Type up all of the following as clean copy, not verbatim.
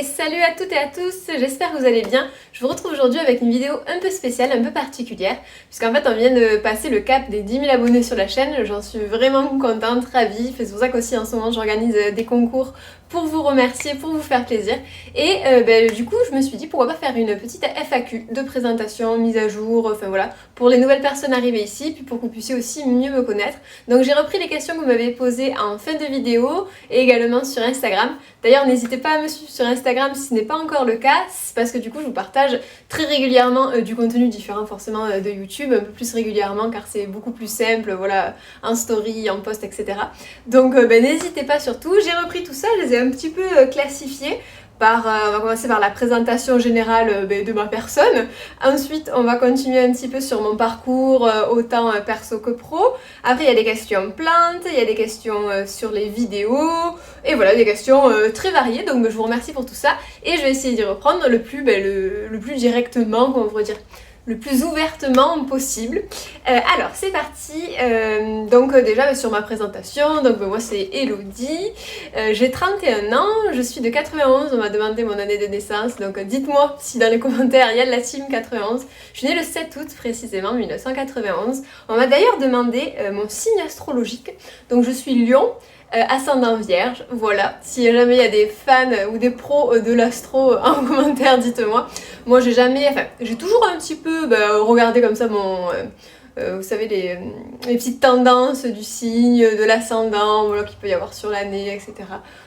Et salut à toutes et à tous, j'espère que vous allez bien. Je vous retrouve aujourd'hui avec une vidéo un peu spéciale, un peu particulière, puisqu'en fait on vient de passer le cap des 10 000 abonnés sur la chaîne, j'en suis vraiment contente, ravie. C'est pour ça qu'aussi en ce moment j'organise des concours pour vous remercier, pour vous faire plaisir. Et du coup je me suis dit pourquoi pas faire une petite FAQ de présentation, mise à jour, enfin voilà, pour les nouvelles personnes arrivées ici, puis pour que vous puissiez aussi mieux me connaître. Donc j'ai repris les questions que vous m'avez posées en fin de vidéo et également sur Instagram. D'ailleurs n'hésitez pas à me suivre sur Instagram si ce n'est pas encore le cas, parce que du coup je vous partage très régulièrement du contenu différent forcément de YouTube, un peu plus régulièrement car c'est beaucoup plus simple, voilà, en story, en post, etc. Donc n'hésitez pas surtout, j'ai repris tout ça, je les ai un petit peu classifiés. On va commencer par la présentation générale de ma personne. Ensuite, on va continuer un petit peu sur mon parcours, autant perso que pro. Après, il y a des questions plantes, il y a des questions sur les vidéos, et voilà, des questions très variées. Donc, je vous remercie pour tout ça. Et je vais essayer d'y reprendre le plus directement, comment on pourrait dire, le plus ouvertement possible. Alors c'est parti, déjà sur ma présentation, moi c'est Elodie, j'ai 31 ans, je suis de 91, on m'a demandé mon année de naissance, donc dites-moi si dans les commentaires il y a de la team 91, je suis née le 7 août précisément 1991, on m'a d'ailleurs demandé mon signe astrologique, donc je suis Lion, ascendant vierge, voilà. Si jamais il y a des fans ou des pros de l'astro en commentaire, dites-moi. Moi j'ai toujours un petit peu regardé comme ça vous savez les petites tendances du signe, de l'ascendant, voilà, qu'il peut y avoir sur l'année, etc.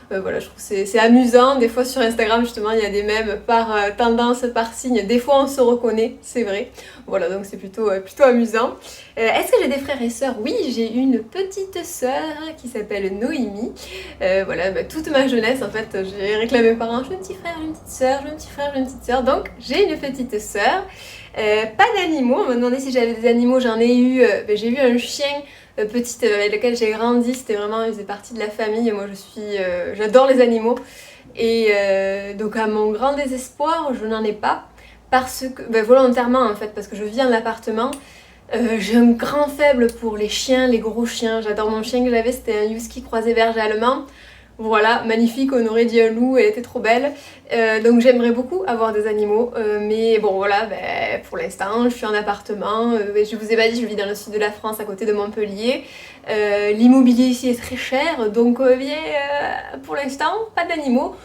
Voilà, je trouve que c'est amusant. Des fois sur Instagram justement il y a des mèmes par tendance, par signe. Des fois on se reconnaît, c'est vrai. Voilà, donc c'est plutôt amusant. Est-ce que j'ai des frères et sœurs? Oui, j'ai une petite sœur qui s'appelle Noémie. Voilà, toute ma jeunesse en fait, j'ai réclamé mes parents, je veux un petit frère, j'ai une petite sœur, je veux un petit frère, j'ai une petite sœur. Donc j'ai une petite sœur. Pas d'animaux, on m'a demandé si j'avais des animaux, j'en ai eu, j'ai eu un chien petite avec lequel j'ai grandi, il faisait partie de la famille, moi j'adore les animaux. Et donc à mon grand désespoir, je n'en ai pas, parce que, volontairement en fait, parce que je vis en appartement. J'ai un grand faible pour les chiens, les gros chiens, j'adore mon chien que j'avais, c'était un husky croisé berger allemand. Voilà, magnifique, on aurait dit un loup, elle était trop belle. Donc j'aimerais beaucoup avoir des animaux, mais bon voilà, pour l'instant je suis en appartement, je vous ai pas dit, je vis dans le sud de la France à côté de Montpellier. L'immobilier ici est très cher, donc pour l'instant pas d'animaux.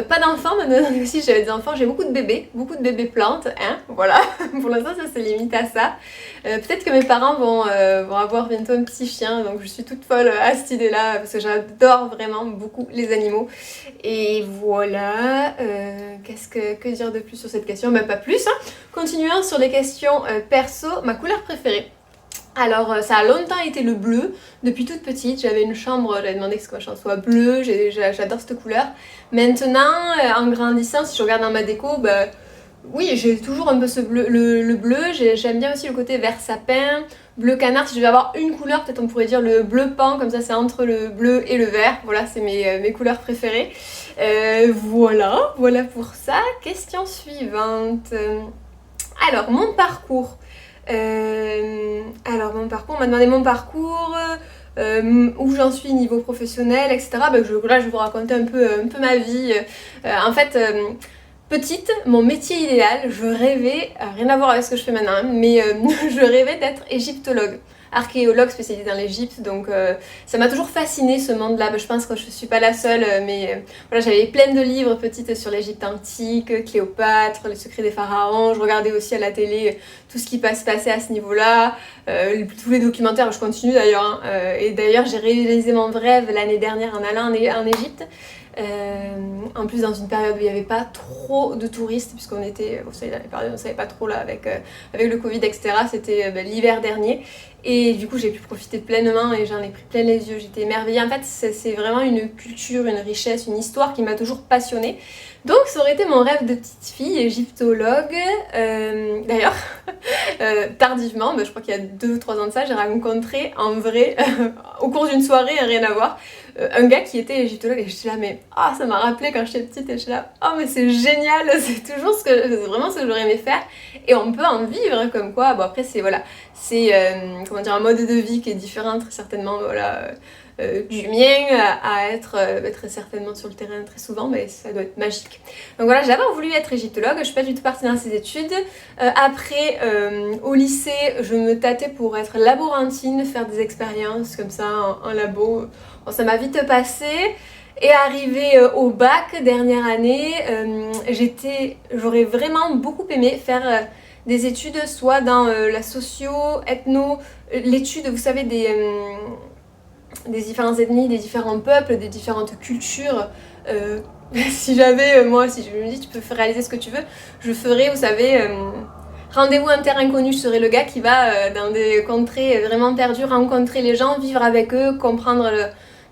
Pas d'enfants, maintenant aussi j'avais des enfants, j'ai beaucoup de bébés plantes, hein, voilà, pour l'instant ça se limite à ça. Peut-être que mes parents vont avoir bientôt un petit chien, donc je suis toute folle à cette idée-là, parce que j'adore vraiment beaucoup les animaux. Et voilà, que dire de plus sur cette question? Pas plus, hein. Continuons sur les questions perso, ma couleur préférée. Alors ça a longtemps été le bleu, depuis toute petite, j'avais une chambre, j'avais demandé que ma chambre soit bleue, j'adore cette couleur. Maintenant, en grandissant, si je regarde dans ma déco, oui, j'ai toujours un peu ce bleu, le bleu, j'aime bien aussi le côté vert sapin, bleu canard. Si je devais avoir une couleur, peut-être on pourrait dire le bleu pan, comme ça c'est entre le bleu et le vert, voilà, c'est mes couleurs préférées. Voilà pour ça. Question suivante. Alors, mon parcours. On m'a demandé mon parcours, où j'en suis niveau professionnel, etc. Là, je vais vous raconter un peu ma vie. En fait, petite, mon métier idéal, je rêvais, rien à voir avec ce que je fais maintenant, hein, mais je rêvais d'être égyptologue. Archéologue spécialisée dans l'Égypte, donc ça m'a toujours fasciné ce monde-là. Je pense que je suis pas la seule, mais voilà, j'avais plein de livres petites sur l'Égypte antique, Cléopâtre, les secrets des pharaons. Je regardais aussi à la télé tout ce qui se passait à ce niveau-là, tous les documentaires. Je continue d'ailleurs, hein, et d'ailleurs j'ai réalisé mon rêve l'année dernière en allant en Égypte. En plus dans une période où il n'y avait pas trop de touristes, puisqu'on était, vous savez, dans les périodes où on ne savait pas trop là avec le Covid, etc. C'était l'hiver dernier. Et du coup j'ai pu profiter pleinement et j'en ai pris plein les yeux, j'étais émerveillée. En fait c'est vraiment une culture, une richesse, une histoire qui m'a toujours passionnée. Donc ça aurait été mon rêve de petite fille, égyptologue. D'ailleurs, tardivement, je crois qu'il y a 2 ou 3 ans de ça, j'ai rencontré en vrai, au cours d'une soirée, rien à voir, un gars qui était égyptologue et j'étais là, mais ça m'a rappelé quand j'étais petite et j'étais là, mais c'est génial, c'est vraiment ce que j'aurais aimé faire et on peut en vivre comme quoi. Bon après c'est un mode de vie qui est différent très certainement, voilà, du mien à être très certainement sur le terrain très souvent, mais ça doit être magique. Donc voilà, j'avais voulu être égyptologue, je suis pas du tout partie dans ces études. Après, au lycée, je me tâtais pour être laborantine, faire des expériences comme ça en labo. Bon, ça m'a vite passé. Et arrivé au bac, dernière année, j'aurais vraiment beaucoup aimé faire des études, soit dans la socio, ethno, l'étude, vous savez, des différentes ethnies, des différents peuples, des différentes cultures. Si j'avais, moi, si je me dis tu peux réaliser ce que tu veux, je ferais, vous savez, rendez-vous un terrain inconnu, je serais le gars qui va dans des contrées vraiment perdues, rencontrer les gens, vivre avec eux, comprendre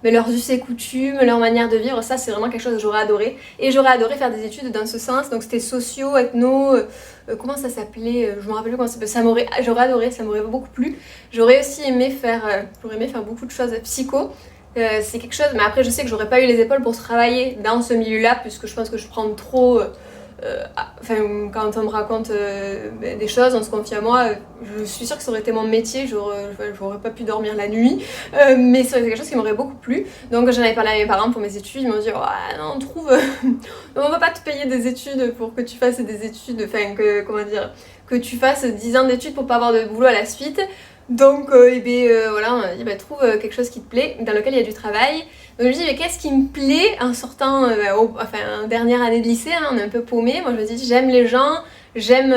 mais leurs us et coutumes, leur manière de vivre, ça c'est vraiment quelque chose que j'aurais adoré. Et j'aurais adoré faire des études dans ce sens, donc c'était socio, ethno, comment ça s'appelait, je me rappelle plus comment ça s'appelait, j'aurais adoré, ça m'aurait beaucoup plu. J'aurais aussi aimé faire beaucoup de choses psycho. C'est quelque chose, mais après je sais que j'aurais pas eu les épaules pour travailler dans ce milieu-là, puisque je pense que je prends trop... quand on me raconte des choses, on se confie à moi, je suis sûre que ça aurait été mon métier, j'aurais pas pu dormir la nuit, mais c'est quelque chose qui m'aurait beaucoup plu. Donc j'en avais parlé à mes parents pour mes études, ils m'ont dit oh, non, on va pas te payer des études pour que tu fasses des études, que tu fasses 10 ans d'études pour pas avoir de boulot à la suite. Donc voilà, on m'a dit trouve quelque chose qui te plaît, dans lequel il y a du travail. Donc je me dis mais qu'est-ce qui me plaît en sortant, en dernière année de lycée, hein, on est un peu paumé. Moi je me dis j'aime les gens, j'aime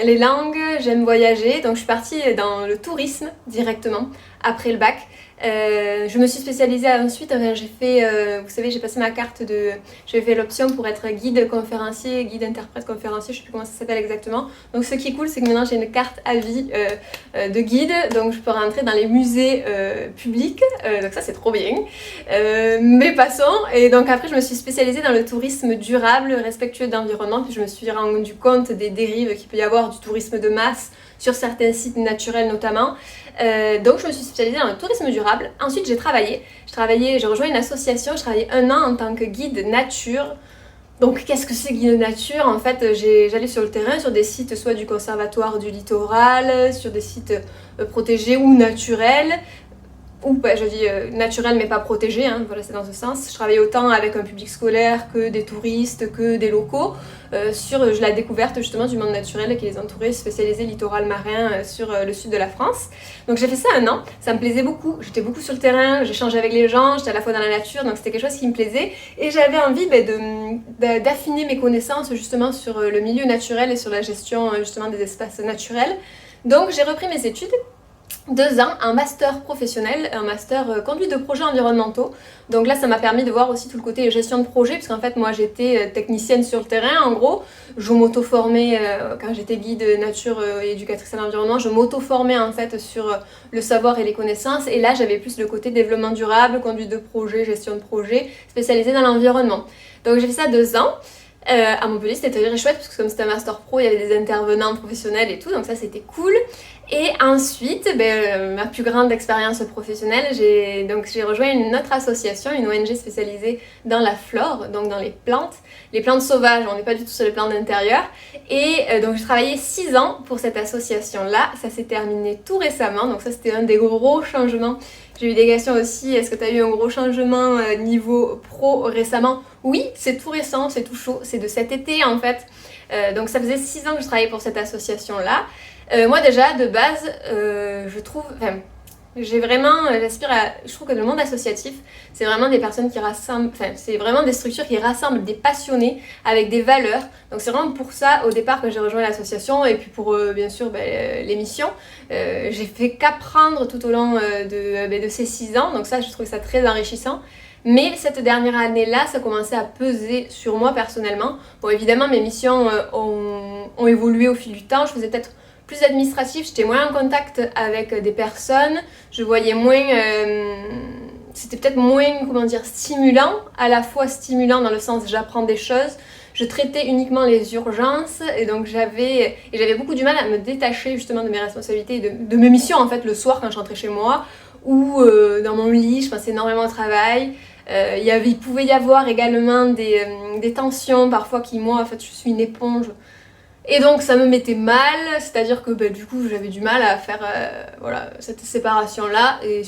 les langues, j'aime voyager. Donc je suis partie dans le tourisme directement après le bac. Je me suis spécialisée ensuite, j'ai fait, vous savez, j'ai passé ma carte j'ai fait l'option pour être guide conférencier, guide interprète conférencier, je sais plus comment ça s'appelle exactement. Donc ce qui est cool, c'est que maintenant j'ai une carte à vie de guide, donc je peux rentrer dans les musées publics, donc ça c'est trop bien. Mais passons, et donc après je me suis spécialisée dans le tourisme durable, respectueux de l'environnement, puis je me suis rendu compte des dérives qu'il peut y avoir du tourisme de masse sur certains sites naturels notamment. Donc je me suis spécialisée dans le tourisme durable. Ensuite j'ai rejoint une association, je travaillais 1 an en tant que guide nature. Donc qu'est-ce que c'est guide nature? En fait j'allais sur le terrain, sur des sites soit du conservatoire du littoral, sur des sites protégés ou naturels. Ou je dis naturel mais pas protégé, hein, voilà, c'est dans ce sens. Je travaillais autant avec un public scolaire que des touristes, que des locaux, sur la découverte justement du monde naturel qui les entourait, spécialisé littoral marin sur le sud de la France. Donc j'ai fait ça 1 an, ça me plaisait beaucoup, j'étais beaucoup sur le terrain, j'échangeais avec les gens, j'étais à la fois dans la nature, donc c'était quelque chose qui me plaisait. Et j'avais envie d'affiner mes connaissances justement sur le milieu naturel et sur la gestion justement des espaces naturels. Donc j'ai repris mes études. 2 ans, un master professionnel, un master conduite de projets environnementaux. Donc là, ça m'a permis de voir aussi tout le côté gestion de projet, puisqu'en fait, moi, j'étais technicienne sur le terrain, en gros. Je m'auto-formais, quand j'étais guide nature et éducatrice à l'environnement, je m'auto-formais en fait sur le savoir et les connaissances. Et là, j'avais plus le côté développement durable, conduite de projet, gestion de projet, spécialisée dans l'environnement. Donc j'ai fait ça 2 ans. À Montpellier, c'était très chouette parce que comme c'était un master pro, il y avait des intervenants professionnels et tout, donc ça c'était cool. Et ensuite, ma plus grande expérience professionnelle, j'ai rejoint une autre association, une ONG spécialisée dans la flore, donc dans les plantes sauvages, on n'est pas du tout sur les plantes d'intérieur. Et donc j'ai travaillé 6 ans pour cette association-là, ça s'est terminé tout récemment, donc ça c'était un des gros changements. J'ai eu des questions aussi, est-ce que tu as eu un gros changement niveau pro récemment? Oui, c'est tout récent, c'est tout chaud, c'est de cet été en fait. Donc ça faisait 6 ans que je travaillais pour cette association-là. Moi déjà, de base, je trouve... je trouve que le monde associatif, c'est vraiment des personnes qui rassemblent, c'est vraiment des structures qui rassemblent des passionnés avec des valeurs. Donc c'est vraiment pour ça, au départ, que j'ai rejoint l'association et puis pour, bien sûr, l'émission. J'ai fait qu'apprendre tout au long de ces 6 ans, donc ça, je trouve ça très enrichissant. Mais cette dernière année-là, ça commençait à peser sur moi personnellement. Bon, évidemment, mes missions ont évolué au fil du temps. Je faisais peut-être plus administratif, j'étais moins en contact avec des personnes, je voyais moins... c'était peut-être moins, stimulant, à la fois stimulant dans le sens j'apprends des choses, je traitais uniquement les urgences et donc j'avais beaucoup du mal à me détacher justement de mes responsabilités, de mes missions en fait le soir quand je rentrais chez moi ou dans mon lit, je passais énormément au travail. Il pouvait y avoir également des tensions parfois moi en fait je suis une éponge. Et donc ça me mettait mal, c'est-à-dire que du coup j'avais du mal à faire cette séparation là et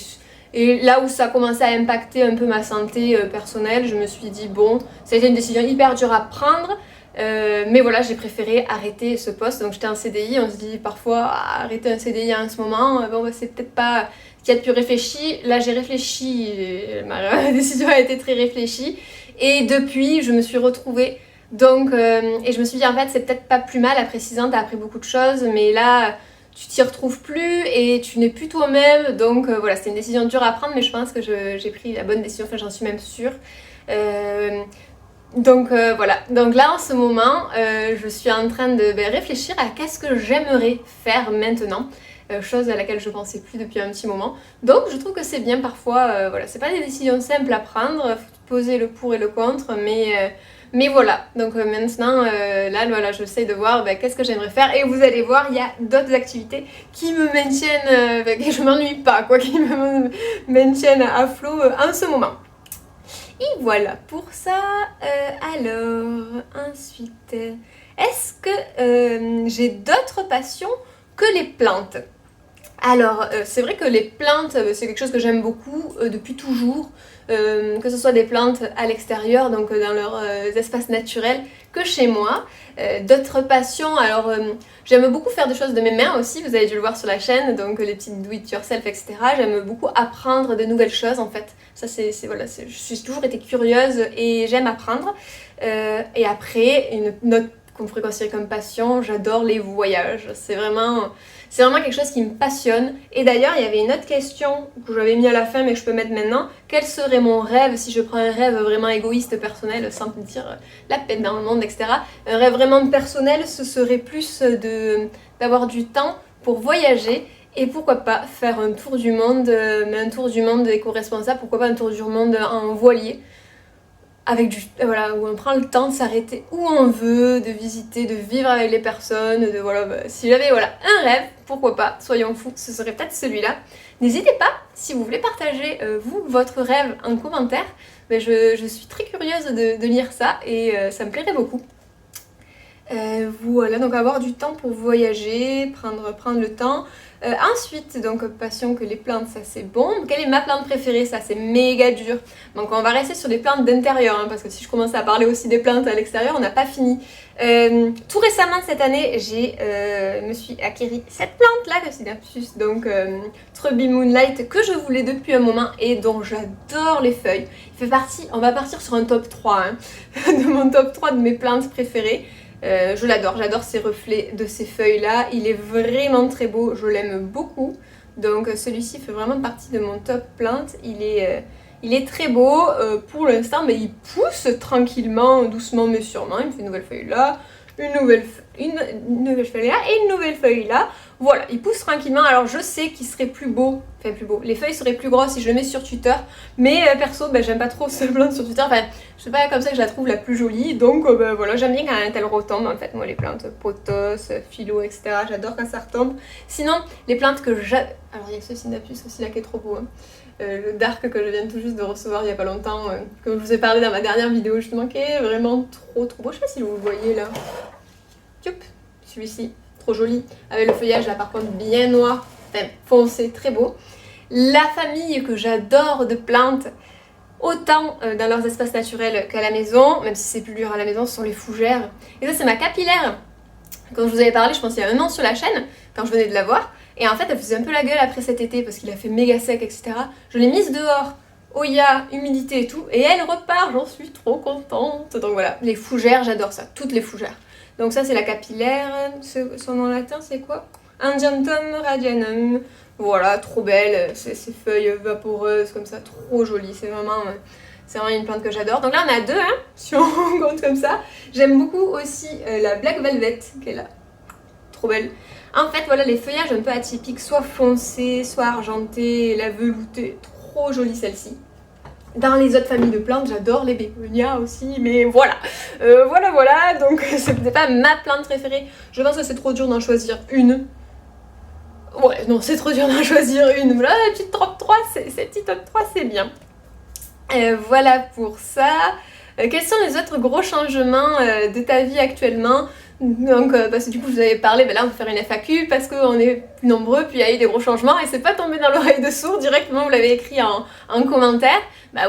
Et là où ça a commencé à impacter un peu ma santé personnelle, je me suis dit bon, ça a été une décision hyper dure à prendre. Mais voilà, j'ai préféré arrêter ce poste. Donc j'étais en CDI, on se dit parfois arrêter un CDI en ce moment, bon bah, c'est peut-être pas ce qu'il y a de plus réfléchi. Là j'ai réfléchi, ma décision a été très réfléchie. Et depuis, je me suis retrouvée. Donc, et je me suis dit en fait c'est peut-être pas plus mal après 6 ans, t'as appris beaucoup de choses, mais là tu t'y retrouves plus et tu n'es plus toi-même. Donc voilà, c'était une décision dure à prendre, mais je pense que j'ai pris la bonne décision, enfin j'en suis même sûre. Donc voilà, donc là en ce moment je suis en train de réfléchir à qu'est-ce que j'aimerais faire maintenant, chose à laquelle je pensais plus depuis un petit moment. Donc je trouve que c'est bien parfois, voilà, c'est pas des décisions simples à prendre, faut poser le pour et le contre, mais voilà, donc maintenant là voilà, j'essaie de voir qu'est-ce que j'aimerais faire et vous allez voir, il y a d'autres activités qui me maintiennent, que je m'ennuie pas quoi, qui me maintiennent à flot en ce moment. Et voilà pour ça. Alors, ensuite, est-ce que j'ai d'autres passions que les plantes? Alors, c'est vrai que les plantes, c'est quelque chose que j'aime beaucoup depuis toujours, que ce soit des plantes à l'extérieur, donc dans leurs espaces naturels, que chez moi. D'autres passions, alors j'aime beaucoup faire des choses de mes mains aussi, vous avez dû le voir sur la chaîne, donc les petites do it yourself, etc. J'aime beaucoup apprendre de nouvelles choses en fait. Ça, voilà, je suis toujours été curieuse et j'aime apprendre. Et après, une autre qu'on pourrait considérer comme passion, j'adore les voyages. C'est vraiment quelque chose qui me passionne. Et d'ailleurs, il y avait une autre question que j'avais mis à la fin, mais que je peux mettre maintenant. Quel serait mon rêve si je prends un rêve vraiment égoïste, personnel, sans me dire la peine dans le monde, etc. Un rêve vraiment personnel, ce serait plus d'avoir du temps pour voyager. Et pourquoi pas faire un tour du monde, mais un tour du monde éco-responsable, pourquoi pas un tour du monde en voilier. Avec voilà, où on prend le temps de s'arrêter où on veut, de visiter, de vivre avec les personnes, si j'avais un rêve, pourquoi pas, soyons fous, ce serait peut-être celui-là. N'hésitez pas, si vous voulez partager votre rêve en commentaire, je suis très curieuse de lire ça et ça me plairait beaucoup. Voilà, donc avoir du temps pour voyager, prendre le temps. Ensuite, donc passion que les plantes, ça c'est bon. Quelle est ma plante préférée? Ça c'est méga dur. Donc on va rester sur des plantes d'intérieur, parce que si je commence à parler aussi des plantes à l'extérieur, on n'a pas fini. Tout récemment cette année, me suis acquéri cette plante là, que c'est d'Apsus, donc Trubby Moonlight, que je voulais depuis un moment et dont j'adore les feuilles. On va partir sur un top 3 de mon top 3 de mes plantes préférées. Je l'adore, j'adore ces reflets de ces feuilles là, il est vraiment très beau, je l'aime beaucoup, donc celui-ci fait vraiment partie de mon top plante. Il est très beau pour l'instant, mais il pousse tranquillement, doucement mais sûrement. Il me fait une nouvelle feuille là, une nouvelle feuille là et une nouvelle feuille là. Voilà, il pousse tranquillement. Alors je sais qu'il serait plus beau, les feuilles seraient plus grosses si je le mets sur Twitter, mais perso j'aime pas trop ce plante sur Twitter, je sais pas, comme ça que je la trouve la plus jolie, donc voilà, j'aime bien quand elle retombe en fait, moi les plantes pothos, philo, etc. j'adore quand ça retombe. Sinon les plantes que j'adore, alors il y a ce Synapus aussi là qui est trop beau, le Dark que je viens tout juste de recevoir il y a pas longtemps, comme je vous ai parlé dans ma dernière vidéo justement, qui est vraiment trop beau, je sais pas si vous le voyez là, celui-ci, trop joli, avec le feuillage là par contre bien noir, foncé, très beau. La famille que j'adore de plantes, autant dans leurs espaces naturels qu'à la maison, même si c'est plus dur à la maison, ce sont les fougères. Et ça c'est ma capillaire, quand je vous avais parlé je pense il y a un an sur la chaîne, quand je venais de la voir, et en fait elle faisait un peu la gueule après cet été parce qu'il a fait méga sec, etc. Je l'ai mise dehors, Oya, humidité et tout, et elle repart, j'en suis trop contente. Donc voilà, les fougères, j'adore ça, toutes les fougères. Donc ça c'est la capillaire, son nom latin c'est quoi? Angiantum radianum. Voilà, trop belle, ces feuilles vaporeuses comme ça, trop jolies, c'est vraiment une plante que j'adore. Donc là on a deux, si on compte comme ça. J'aime beaucoup aussi la Black Velvet qui est là, trop belle. En fait voilà, les feuillages un peu atypiques, soit foncés, soit argentés, la veloutée, trop jolie celle-ci. Dans les autres familles de plantes, j'adore les bégonias aussi, mais voilà. Voilà, donc c'est peut-être pas ma plante préférée. Je pense que c'est trop dur d'en choisir une. Ouais, non, c'est trop dur d'en choisir une. Voilà, la petite top 3, cette petite top 3, c'est bien. Voilà pour ça. Quels sont les autres gros changements de ta vie actuellement? Donc parce que du coup je vous avais parlé, là on va faire une FAQ parce qu'on est plus nombreux, puis il y a eu des gros changements et c'est pas tombé dans l'oreille de sourd directement, vous l'avez écrit en commentaire.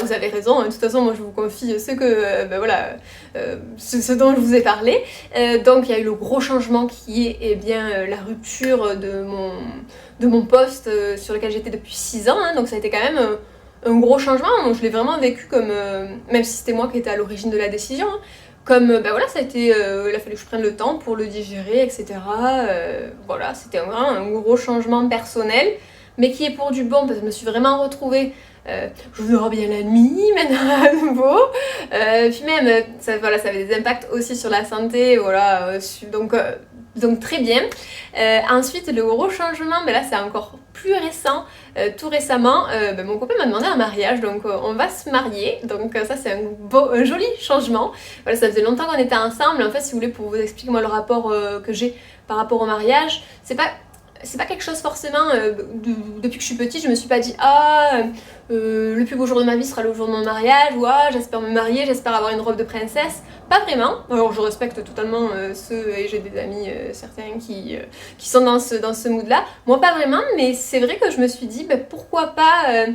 Vous avez raison, de toute façon moi je vous confie ce que, ce dont je vous ai parlé. Donc il y a eu le gros changement qui est la rupture de mon poste sur lequel j'étais depuis 6 ans, donc ça a été quand même un gros changement. Je l'ai vraiment vécu comme, même si c'était moi qui étais à l'origine de la décision, comme ça a été, il a fallu que je prenne le temps pour le digérer, etc. C'était vraiment un gros changement personnel, mais qui est pour du bon, parce que je me suis vraiment retrouvée. Je dors bien la nuit maintenant à nouveau. Puis même, ça avait des impacts aussi sur la santé, donc très bien. Ensuite, le gros changement, là c'est encore plus récent. Tout récemment, mon copain m'a demandé un mariage, donc on va se marier. Donc ça c'est un joli changement. Voilà, ça faisait longtemps qu'on était ensemble. En fait, si vous voulez, pour vous expliquer moi le rapport que j'ai par rapport au mariage, c'est pas quelque chose forcément, depuis que je suis petite, je me suis pas dit le plus beau jour de ma vie sera le jour de mon mariage, ou j'espère me marier, j'espère avoir une robe de princesse. Pas vraiment. Alors je respecte totalement ceux, et j'ai des amis certains qui sont dans ce mood là. Moi pas vraiment, mais c'est vrai que je me suis dit pourquoi pas.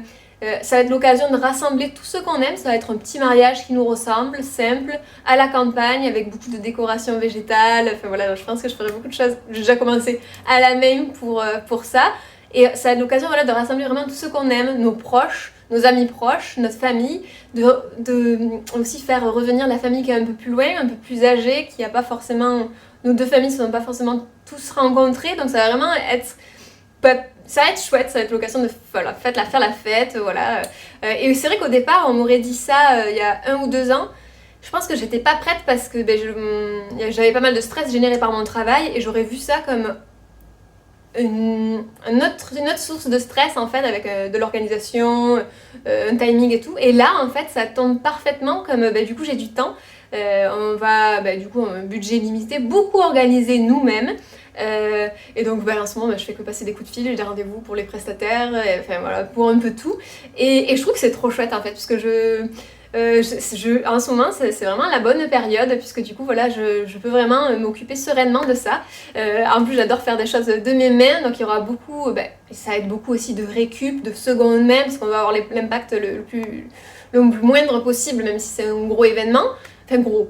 Ça va être l'occasion de rassembler tous ceux qu'on aime, ça va être un petit mariage qui nous ressemble, simple, à la campagne, avec beaucoup de décorations végétales. Je pense que je ferai beaucoup de choses. J'ai déjà commencé à la même pour ça. Et ça va être l'occasion de rassembler vraiment tous ceux qu'on aime, nos proches, nos amis proches, notre famille, de aussi faire revenir la famille qui est un peu plus loin, un peu plus âgée, qui n'a pas forcément... Nos deux familles ne se sont pas forcément tous rencontrées, donc ça va vraiment être... Ça va être chouette, ça va être l'occasion de faire la fête, voilà. Et c'est vrai qu'au départ, on m'aurait dit ça il y a 1 ou 2 ans. Je pense que j'étais pas prête parce que j'avais pas mal de stress généré par mon travail et j'aurais vu ça comme une autre source de stress en fait, avec de l'organisation, un timing et tout. Et là, en fait, ça tombe parfaitement comme du coup j'ai du temps. On va du coup un budget limité, beaucoup organisé nous-mêmes. Et donc en ce moment je fais que passer des coups de fil, j'ai des rendez-vous pour les prestataires, pour un peu tout. Et je trouve que c'est trop chouette en fait, parce que en ce moment c'est vraiment la bonne période, puisque du coup je peux vraiment m'occuper sereinement de ça. En plus j'adore faire des choses de mes mains, donc il y aura beaucoup, ça aide beaucoup aussi de récup, de seconde main, parce qu'on va avoir l'impact le moindre possible, même si c'est un gros événement. Gros,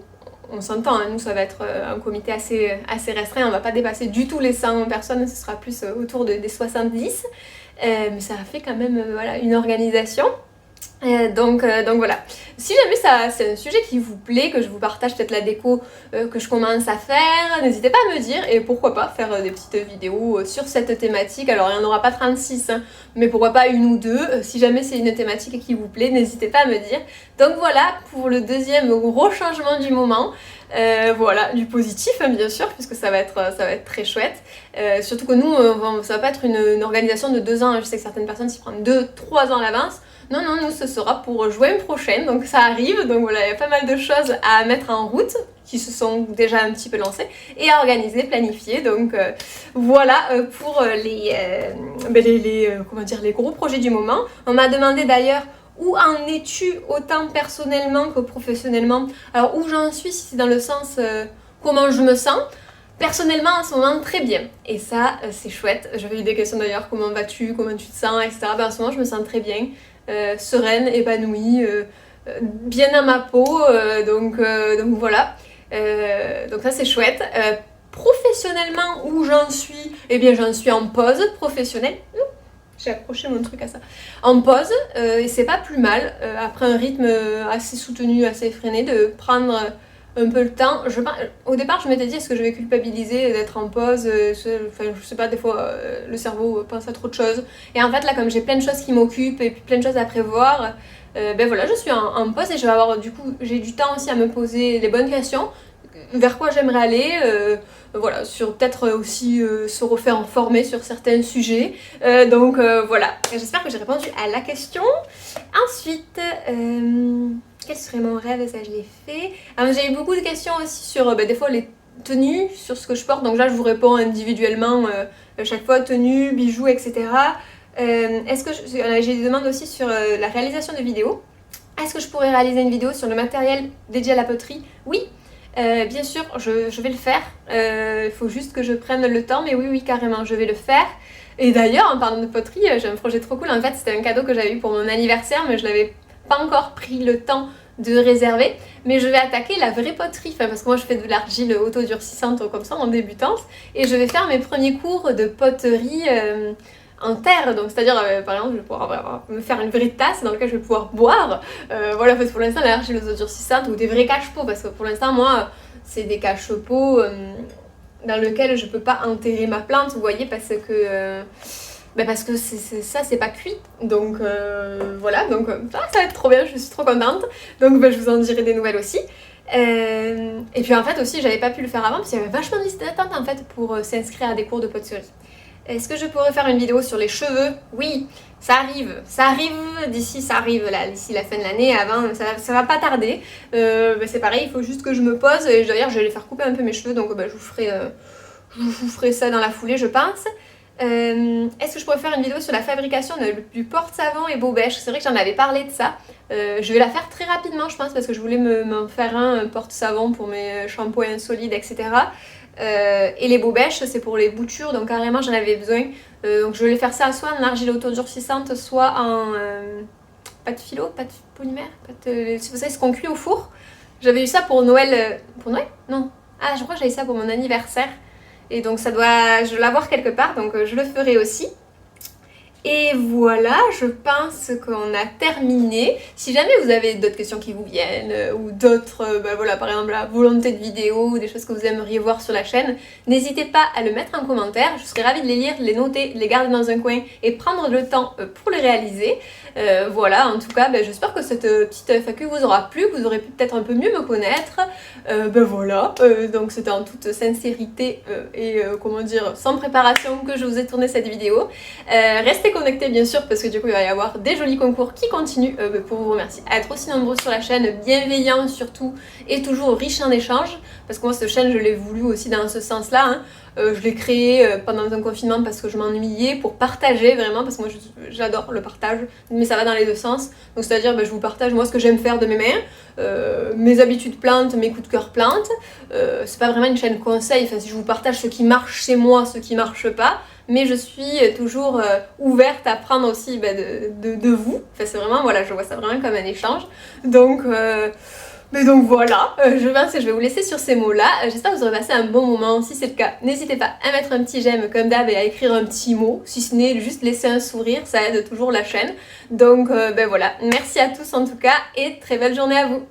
on s'entend, nous ça va être un comité assez restreint, on va pas dépasser du tout les 100 personnes, ce sera plus autour des 70, mais ça fait quand même une organisation. Donc voilà. Si jamais c'est un sujet qui vous plaît, que je vous partage peut-être la déco que je commence à faire, n'hésitez pas à me dire, et pourquoi pas faire des petites vidéos sur cette thématique. Alors il n'y en aura pas 36, mais pourquoi pas 1 ou 2. Si jamais c'est une thématique qui vous plaît, n'hésitez pas à me dire. Donc voilà pour le deuxième gros changement du moment. Du positif bien sûr, puisque ça va être très chouette. Surtout que nous, ça va pas être une organisation de 2 ans. Je sais que certaines personnes s'y prennent 2-3 ans à l'avance. Non, nous ce sera pour juin prochaine, donc ça arrive. Donc voilà, il y a pas mal de choses à mettre en route, qui se sont déjà un petit peu lancées, et à organiser, planifier. Donc pour les gros projets du moment. On m'a demandé d'ailleurs où en es-tu autant personnellement que professionnellement. Alors où j'en suis, si c'est dans le sens comment je me sens. Personnellement, en ce moment, très bien. Et ça, c'est chouette. J'avais eu des questions d'ailleurs, comment vas-tu, comment tu te sens, etc. En ce moment, je me sens très bien. Sereine, épanouie, bien à ma peau, donc voilà. Donc ça c'est chouette. Professionnellement, où j'en suis, j'en suis en pause professionnelle. J'ai accroché mon truc à ça. En pause, et c'est pas plus mal, après un rythme assez soutenu, assez effréné, de prendre un peu le temps. Au départ, je m'étais dit, est-ce que je vais culpabiliser d'être en pause, je sais pas, des fois, le cerveau pense à trop de choses. Et en fait, là, comme j'ai plein de choses qui m'occupent et puis plein de choses à prévoir, je suis en pause et je vais avoir, du coup, j'ai du temps aussi à me poser les bonnes questions. Vers quoi j'aimerais aller, sur peut-être aussi se refaire former sur certains sujets. J'espère que j'ai répondu à la question. Ensuite, quel serait mon rêve? Ça, je l'ai fait. Alors, j'ai eu beaucoup de questions aussi sur des fois les tenues, sur ce que je porte. Donc là, je vous réponds individuellement chaque fois, tenues, bijoux, etc. J'ai des demandes aussi sur la réalisation de vidéos. Est-ce que je pourrais réaliser une vidéo sur le matériel dédié à la poterie? Oui. Bien sûr, je vais le faire. Il faut juste que je prenne le temps, mais oui, oui, carrément, je vais le faire. Et d'ailleurs, en parlant de poterie, j'ai un projet trop cool. En fait, c'était un cadeau que j'avais eu pour mon anniversaire, mais je l'avais pas encore pris le temps de réserver. Mais je vais attaquer la vraie poterie, enfin, parce que moi je fais de l'argile autodurcissante comme ça en débutante. Et je vais faire mes premiers cours de poterie en terre. Donc c'est-à-dire, par exemple, je vais pouvoir me faire une vraie tasse dans laquelle je vais pouvoir boire. Voilà, parce que pour l'instant, l'argile autodurcissante ou des vrais cache-pots, parce que pour l'instant, moi, c'est des cache-pots dans lesquels je peux pas enterrer ma plante, vous voyez, parce que... parce que ça c'est pas cuit, donc voilà, donc ça va être trop bien, je suis trop contente, donc je vous en dirai des nouvelles aussi. Et puis en fait aussi j'avais pas pu le faire avant parce qu'il y avait vachement de listes d'attente en fait pour s'inscrire à des cours de poterie. Est-ce que je pourrais faire une vidéo sur les cheveux? Oui, ça arrive d'ici, ça arrive là, d'ici la fin de l'année, avant, ça va pas tarder. C'est pareil, il faut juste que je me pose, et d'ailleurs je vais les faire couper un peu mes cheveux, donc je vous ferai ça dans la foulée je pense. Est-ce que je pourrais faire une vidéo sur la fabrication du porte-savon et beau-bêche? C'est vrai que j'en avais parlé de ça. Je vais la faire très rapidement je pense parce que je voulais m'en faire un porte-savon pour mes shampoings solides etc. Et les beau-bêches c'est pour les boutures donc carrément j'en avais besoin. Donc je voulais faire ça soit en argile autodurcissante soit en pâte philo, pâte polymère, vous savez ce qu'on cuit au four. J'avais eu ça pour Noël. Pour Noël? Non. Ah je crois que j'avais ça pour mon anniversaire. Et donc je dois l'avoir quelque part, donc je le ferai aussi. Et voilà, je pense qu'on a terminé. Si jamais vous avez d'autres questions qui vous viennent, ou d'autres, voilà, par exemple la volonté de vidéo, ou des choses que vous aimeriez voir sur la chaîne, n'hésitez pas à le mettre en commentaire. Je serais ravie de les lire, de les noter, de les garder dans un coin et prendre le temps pour les réaliser. Voilà, en tout cas, j'espère que cette petite FAQ vous aura plu, que vous aurez pu peut-être un peu mieux me connaître. Voilà, donc c'était en toute sincérité et comment dire, sans préparation que je vous ai tourné cette vidéo. Restez connectés bien sûr parce que du coup il va y avoir des jolis concours qui continuent pour vous remercier à être aussi nombreux sur la chaîne, bienveillants surtout et toujours riches en échanges parce que moi cette chaîne je l'ai voulu aussi dans ce sens là hein. Je l'ai créée pendant un confinement parce que je m'ennuyais pour partager vraiment parce que moi j'adore le partage mais ça va dans les deux sens donc c'est à dire je vous partage moi ce que j'aime faire de mes mains, mes habitudes plantes, mes coups de cœur plantes, c'est pas vraiment une chaîne conseil, enfin si je vous partage ce qui marche chez moi, ce qui marche pas mais je suis toujours ouverte à prendre aussi de vous. Enfin, c'est vraiment, voilà, je vois ça vraiment comme un échange. Donc, donc voilà, je pense que je vais vous laisser sur ces mots-là. J'espère que vous aurez passé un bon moment. Si c'est le cas, n'hésitez pas à mettre un petit j'aime comme d'hab et à écrire un petit mot. Si ce n'est juste laisser un sourire, ça aide toujours la chaîne. Donc voilà, merci à tous en tout cas et très belle journée à vous.